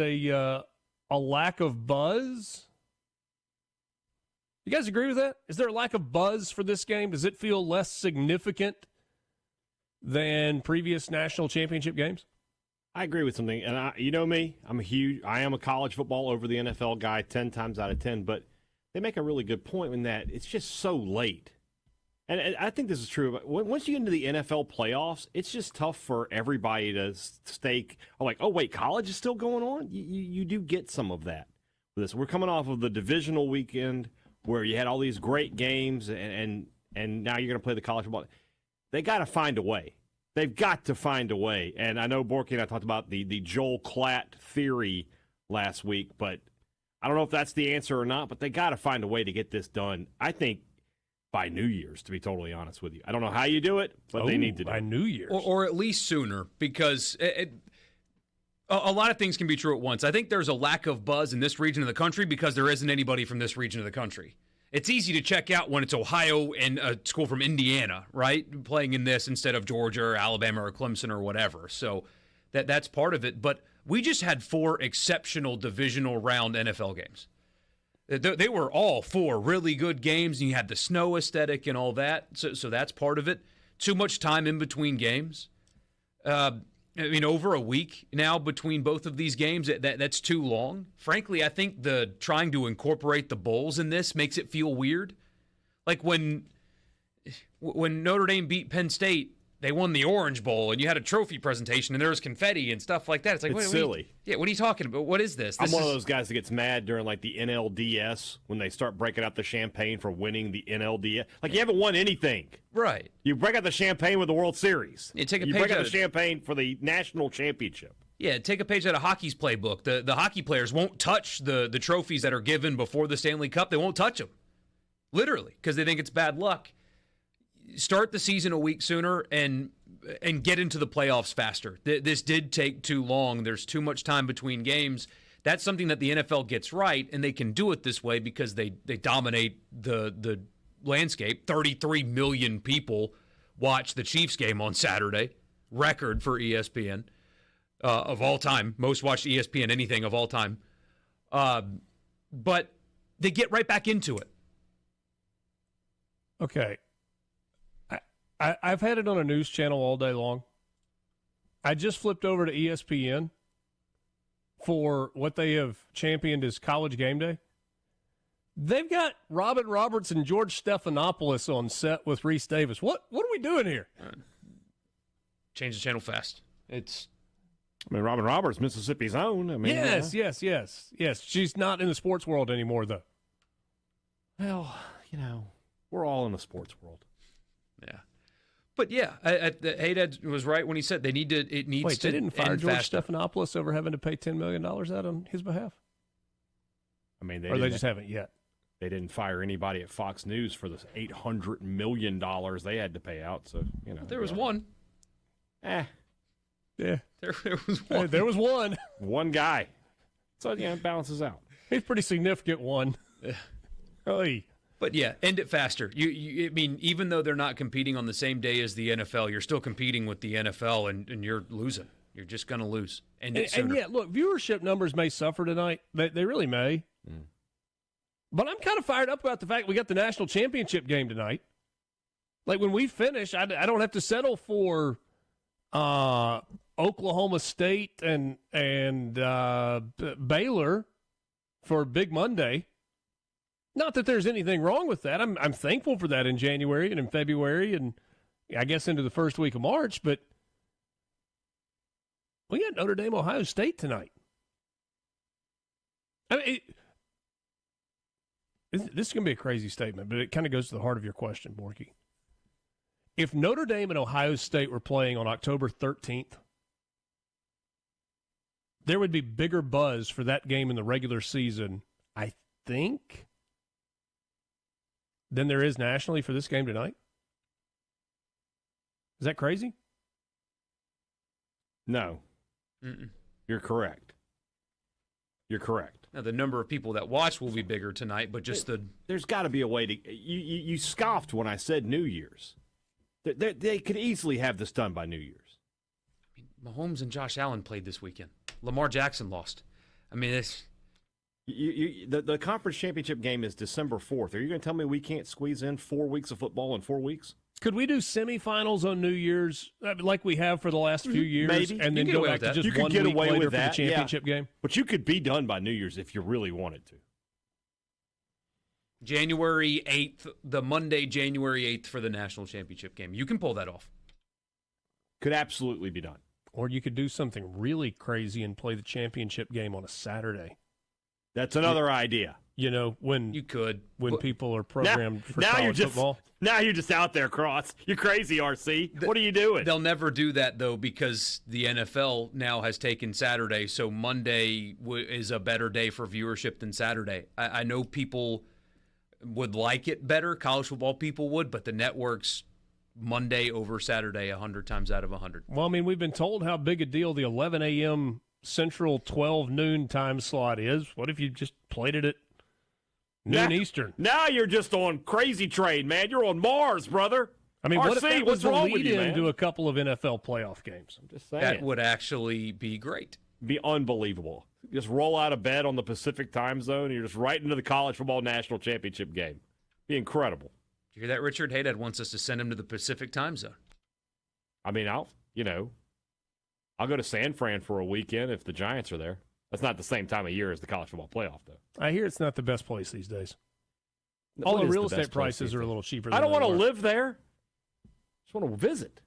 a lack of buzz? You guys agree with that? Is there a lack of buzz for this game? Does it feel less significant than previous national championship games? I agree with something, and you know me, I am a college football over the NFL guy 10 times out of 10, but they make a really good point in that it's just so late. And I think this is true, but once you get into the NFL playoffs, it's just tough for everybody to stay like, oh, wait, college is still going on? You do get some of that with this. We're coming off of the divisional weekend where you had all these great games, and now you're going to play the college football. They got to find a way. They've got to find a way. And I know Borky and I talked about the Joel Klatt theory last week, but I don't know if that's the answer or not, but they got to find a way to get this done. I think by New Year's, to be totally honest with you. I don't know how you do it, but they need to do it. By New Year's. Or at least sooner, because a lot of things can be true at once. I think there's a lack of buzz in this region of the country because there isn't anybody from this region of the country. It's easy to check out when it's Ohio and a school from Indiana, right, playing in this instead of Georgia or Alabama or Clemson or whatever. So that's part of it. But we just had 4 exceptional divisional round NFL games. They were all 4 really good games, and you had the snow aesthetic and all that. So that's part of it. Too much time in between games. Over a week now between both of these games, that's too long. Frankly, I think the trying to incorporate the bowls in this makes it feel weird. Like when Notre Dame beat Penn State, they won the Orange Bowl, and you had a trophy presentation, and there was confetti and stuff like that. It's like, it's silly. What are you talking about? What is this? I'm one of those guys that gets mad during like the NLDS when they start breaking out the champagne for winning the NLDS. Like, you haven't won anything. Right. You break out the champagne with the World Series. You break out the champagne for the national championship. Yeah, take a page out of hockey's playbook. The hockey players won't touch the trophies that are given before the Stanley Cup. They won't touch them. Literally, because they think it's bad luck. Start the season a week sooner and get into the playoffs faster. This did take too long. There's too much time between games. That's something that the NFL gets right, and they can do it this way because they dominate the landscape. 33 million people watched the Chiefs game on Saturday, record for ESPN of all time. Most watched ESPN anything of all time. But they get right back into it. Okay. I've had it on a news channel all day long. I just flipped over to ESPN for what they have championed as College Game Day. They've got Robin Roberts and George Stephanopoulos on set with Reese Davis. What are we doing here? Change the channel fast. Robin Roberts, Mississippi's own. Yes. She's not in the sports world anymore, though. Well, we're all in the sports world. Yeah. But yeah, Haydad was right when he said they need to. It needs Wait, to. They didn't fire George faster. Stephanopoulos over having to pay $10 million out on his behalf. They just haven't yet. They didn't fire anybody at Fox News for the $800 million they had to pay out. So there was one. Yeah, there was one. There was one. One guy. So it balances out. He's a pretty significant one. Hey. But yeah, end it faster. Even though they're not competing on the same day as the NFL, you're still competing with the NFL, and you're losing. You're just going to lose. End it sooner. And yeah, look, viewership numbers may suffer tonight. They really may. Mm. But I'm kind of fired up about the fact we got the national championship game tonight. Like, when we finish, I don't have to settle for Oklahoma State and Baylor for Big Monday. Not that there's anything wrong with that. I'm thankful for that in January and in February and I guess into the first week of March, but we got Notre Dame, Ohio State tonight. This is going to be a crazy statement, but it kind of goes to the heart of your question, Borky. If Notre Dame and Ohio State were playing on October 13th, there would be bigger buzz for that game in the regular season, I think, than there is nationally for this game tonight? Is that crazy? No. Mm-mm. You're correct. Now, the number of people that watch will be bigger tonight, but just there's got to be a way to... You scoffed when I said New Year's. They could easily have this done by New Year's. Mahomes and Josh Allen played this weekend. Lamar Jackson lost. I mean, it's The conference championship game is December 4th. Are you going to tell me we can't squeeze in 4 weeks of football in 4 weeks? Could we do semifinals on New Year's like we have for the last few years, Maybe. and then get go away back with to that. just You could 1 get week away later with for that, the championship game? But you could be done by New Year's if you really wanted to. January 8th, the Monday, January 8th for the national championship game. You can pull that off. Could absolutely be done. Or you could do something really crazy and play the championship game on a Saturday. That's another idea. You know, when You could. when people are programmed for now college football. Now you're just out there, Cross. You're crazy, RC. What are you doing? They'll never do that, though, because the NFL now has taken Saturday, so Monday is a better day for viewership than Saturday. I know people would like it better, college football people would, but the networks, Monday over Saturday 100 times out of 100. Well, I mean, we've been told how big a deal the 11 a.m. Central 12 noon time slot is. What if you just played it at noon Eastern? Now you're just on crazy train, man. You're on Mars, brother. I mean, what if that was what's the wrong with lead you, man? into a couple of NFL playoff games? I'm just saying. That would actually be great. Be unbelievable. Just roll out of bed on the Pacific time zone, and you're just right into the college football national championship game. Be incredible. Did you hear that? Richard Haydad wants us to send him to the Pacific time zone. I mean, I'll go to San Fran for a weekend if the Giants are there. That's not the same time of year as the college football playoff, though. I hear it's not the best place these days. What All the is real best estate place prices these are a days? little cheaper. I don't want to live there. Just want to visit.